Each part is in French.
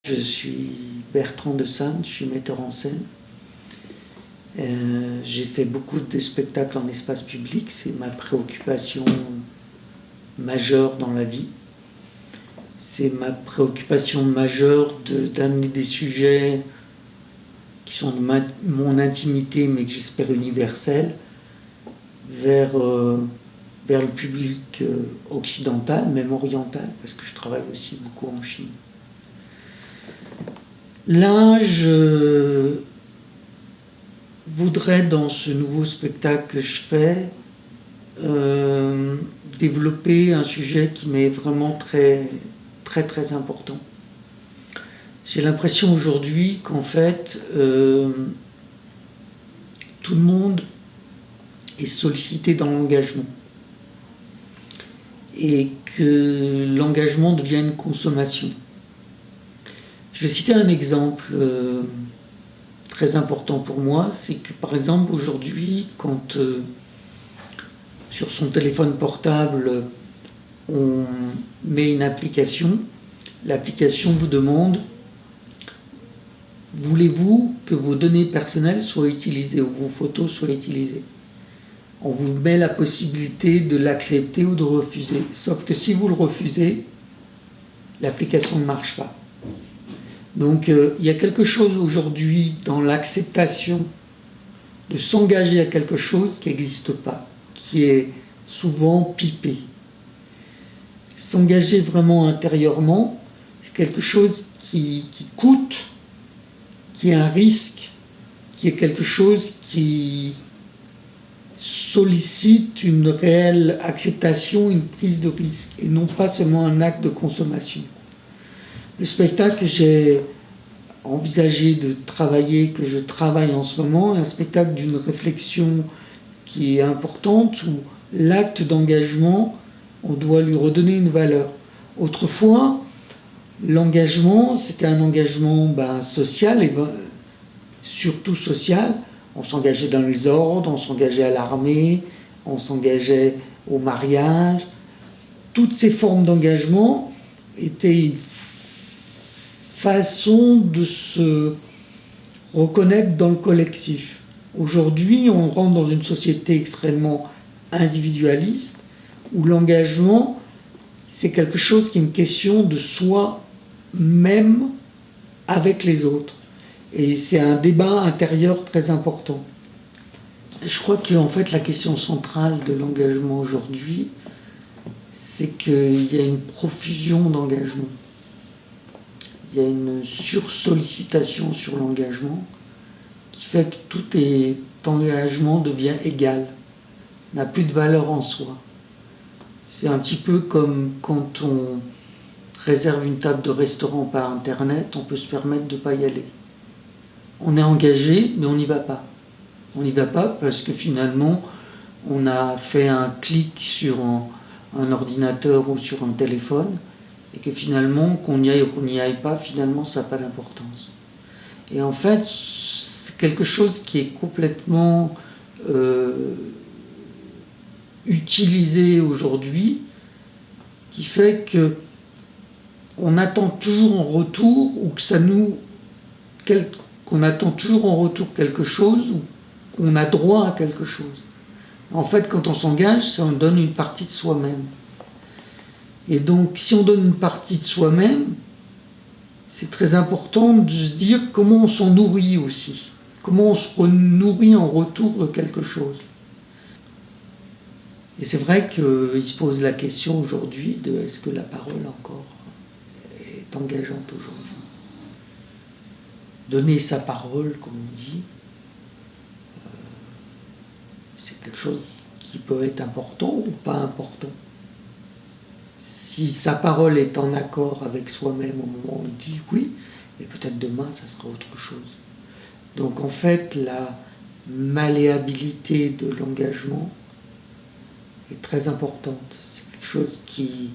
Je suis Bertrand de Sande, je suis metteur en scène. J'ai fait beaucoup de spectacles en espace public, c'est ma préoccupation majeure dans la vie. C'est ma préoccupation majeure d'amener des sujets qui sont de mon intimité, mais que j'espère universels, vers le public occidental, même oriental, parce que je travaille aussi beaucoup en Chine. Là, je voudrais, dans ce nouveau spectacle que je fais, développer un sujet qui m'est vraiment très important. J'ai l'impression aujourd'hui qu'en fait, tout le monde est sollicité dans l'engagement et que l'engagement devient une consommation. Je vais citer un exemple très important pour moi, c'est que par exemple aujourd'hui, quand sur son téléphone portable on met une application, l'application vous demande: voulez-vous que vos données personnelles soient utilisées ou vos photos soient utilisées? On vous met la possibilité de l'accepter ou de refuser. Sauf que si vous le refusez, l'application ne marche pas. Donc il y a quelque chose aujourd'hui dans l'acceptation de s'engager à quelque chose qui n'existe pas, qui est souvent pipé. S'engager vraiment intérieurement, c'est quelque chose qui coûte, qui est un risque, qui est quelque chose qui sollicite une réelle acceptation, une prise de risque, et non pas seulement un acte de consommation. Le spectacle que j'ai envisagé de travailler, que je travaille en ce moment, est un spectacle d'une réflexion qui est importante, où l'acte d'engagement, on doit lui redonner une valeur. Autrefois, l'engagement, c'était un engagement social, et surtout social. On s'engageait dans les ordres, on s'engageait à l'armée, on s'engageait au mariage. Toutes ces formes d'engagement étaient une façon de se reconnaître dans le collectif. Aujourd'hui, on rentre dans une société extrêmement individualiste, où l'engagement, c'est quelque chose qui est une question de soi-même avec les autres. Et c'est un débat intérieur très important. Je crois qu'en fait, la question centrale de l'engagement aujourd'hui, c'est qu'il y a une profusion d'engagement. Il y a une sursollicitation sur l'engagement qui fait que tout engagement devient égal, n'a plus de valeur en soi. C'est un petit peu comme quand on réserve une table de restaurant par internet, on peut se permettre de ne pas y aller. On est engagé, mais on n'y va pas. On n'y va pas parce que finalement, on a fait un clic sur un ordinateur ou sur un téléphone, et que finalement, qu'on y aille ou qu'on n'y aille pas, finalement, ça n'a pas d'importance. Et en fait, c'est quelque chose qui est complètement utilisé aujourd'hui, qui fait que on attend toujours en retour, ou que qu'on attend toujours en retour quelque chose, ou qu'on a droit à quelque chose. En fait, quand on s'engage, ça on donne une partie de soi-même. Et donc, si on donne une partie de soi-même, c'est très important de se dire comment on s'en nourrit aussi. Comment on se nourrit en retour de quelque chose. Et c'est vrai qu'il se pose la question aujourd'hui de est-ce que la parole encore est engageante aujourd'hui. Donner sa parole, comme on dit, c'est quelque chose qui peut être important ou pas important. Si sa parole est en accord avec soi-même au moment où on dit oui, et peut-être demain ça sera autre chose. Donc en fait, la malléabilité de l'engagement est très importante. C'est quelque chose qui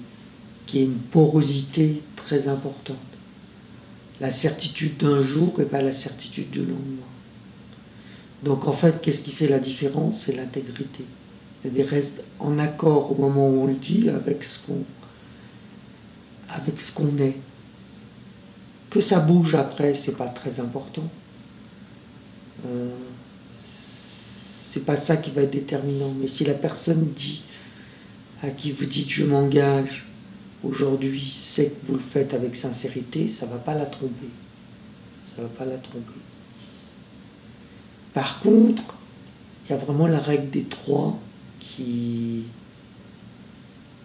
a une porosité très importante. La certitude d'un jour n'est pas la certitude du lendemain. Donc en fait, qu'est-ce qui fait la différence? C'est l'intégrité. C'est-à-dire reste en accord au moment où on le dit avec ce qu'on est. Que ça bouge après, c'est pas très important. C'est pas ça qui va être déterminant. Mais si la personne dit, à qui vous dites je m'engage aujourd'hui, sait que vous le faites avec sincérité, ça va pas la tromper. Ça va pas la tromper. Par contre, il y a vraiment la règle des trois qui,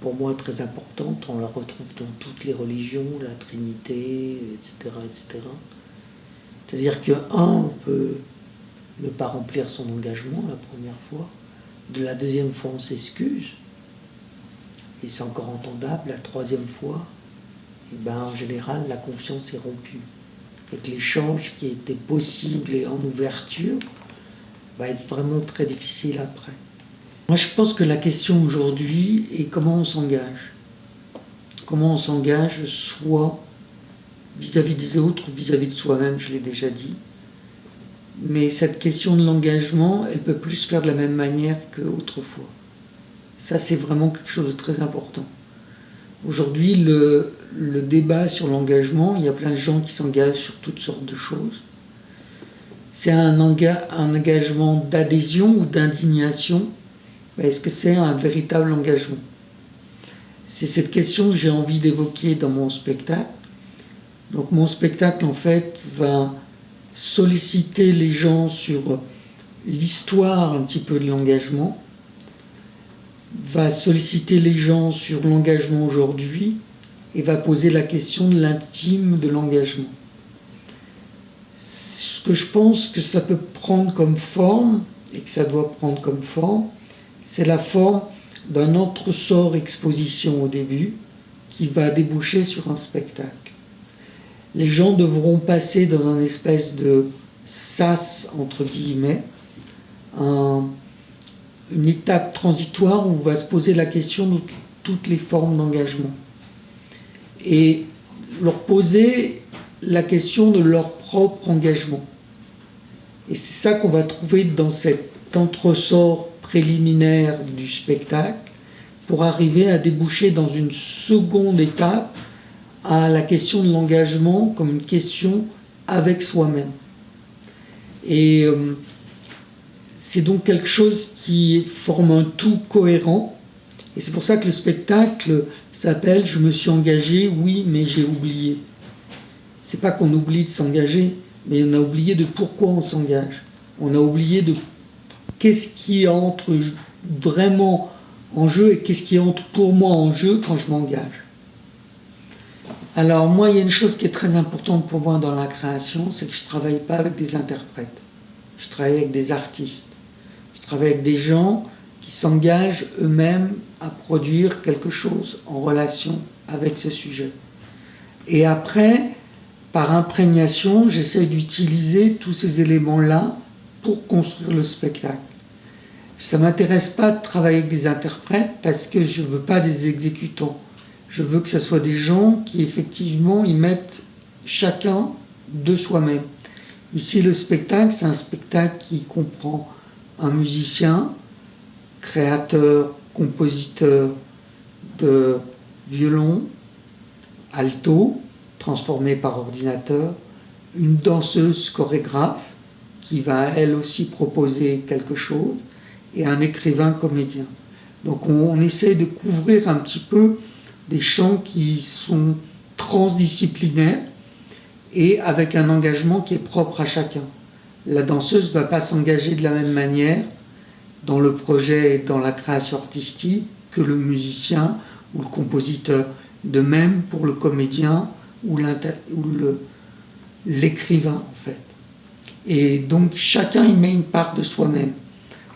pour moi, est très importante. On la retrouve dans toutes les religions, la Trinité, etc., etc. C'est-à-dire que, on peut ne pas remplir son engagement la première fois. De la deuxième fois, on s'excuse. Et c'est encore entendable. La troisième fois, en général, la confiance est rompue. Et que l'échange qui était possible et en ouverture va être vraiment très difficile après. Moi, je pense que la question aujourd'hui est comment on s'engage. Comment on s'engage, soit vis-à-vis des autres, vis-à-vis de soi-même, je l'ai déjà dit. Mais cette question de l'engagement, elle peut plus se faire de la même manière qu'autrefois. Ça, c'est vraiment quelque chose de très important. Aujourd'hui, le débat sur l'engagement, il y a plein de gens qui s'engagent sur toutes sortes de choses. C'est un engagement d'adhésion ou d'indignation. Est-ce que c'est un véritable engagement? C'est cette question que j'ai envie d'évoquer dans mon spectacle. Donc mon spectacle, en fait, va solliciter les gens sur l'histoire un petit peu de l'engagement, va solliciter les gens sur l'engagement aujourd'hui et va poser la question de l'intime de l'engagement. Ce que je pense que ça peut prendre comme forme, et que ça doit prendre comme forme, c'est la forme d'un entresort exposition au début qui va déboucher sur un spectacle. Les gens devront passer dans un espèce de sas, entre guillemets, une étape transitoire où va se poser la question de toutes les formes d'engagement. Et leur poser la question de leur propre engagement. Et c'est ça qu'on va trouver dans cet entresort préliminaire du spectacle pour arriver à déboucher dans une seconde étape à la question de l'engagement comme une question avec soi-même. Et c'est donc quelque chose qui forme un tout cohérent. Et c'est pour ça que le spectacle s'appelle « Je me suis engagé, oui, mais j'ai oublié ». C'est pas qu'on oublie de s'engager, mais on a oublié de pourquoi on s'engage. On a oublié de qu'est-ce qui entre vraiment en jeu et qu'est-ce qui entre pour moi en jeu quand je m'engage. Alors moi, il y a une chose qui est très importante pour moi dans la création, c'est que je ne travaille pas avec des interprètes. Je travaille avec des artistes. Je travaille avec des gens qui s'engagent eux-mêmes à produire quelque chose en relation avec ce sujet. Et après, par imprégnation, j'essaie d'utiliser tous ces éléments-là pour construire le spectacle. Ça ne m'intéresse pas de travailler avec des interprètes parce que je ne veux pas des exécutants. Je veux que ce soit des gens qui, effectivement, y mettent chacun de soi-même. Ici, le spectacle, c'est un spectacle qui comprend un musicien, créateur, compositeur de violon, alto, transformé par ordinateur, une danseuse chorégraphe qui va elle aussi proposer quelque chose, et un écrivain comédien. Donc on essaie de couvrir un petit peu des champs qui sont transdisciplinaires et avec un engagement qui est propre à chacun. La danseuse ne va pas s'engager de la même manière dans le projet et dans la création artistique que le musicien ou le compositeur. De même pour le comédien ou l'écrivain, en fait. Et donc chacun y met une part de soi-même.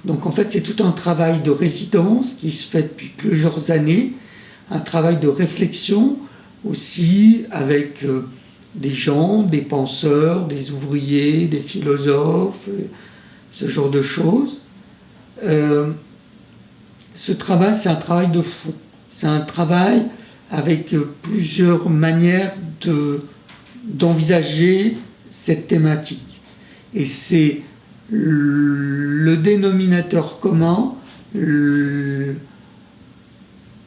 Donc en fait c'est tout un travail de résidence qui se fait depuis plusieurs années, un travail de réflexion aussi avec des gens, des penseurs, des ouvriers, des philosophes, ce genre de choses. Ce travail, c'est un travail de fond. C'est un travail avec plusieurs manières d'envisager cette thématique. Et c'est le dénominateur commun,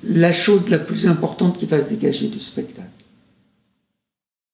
la chose la plus importante qui va se dégager du spectacle.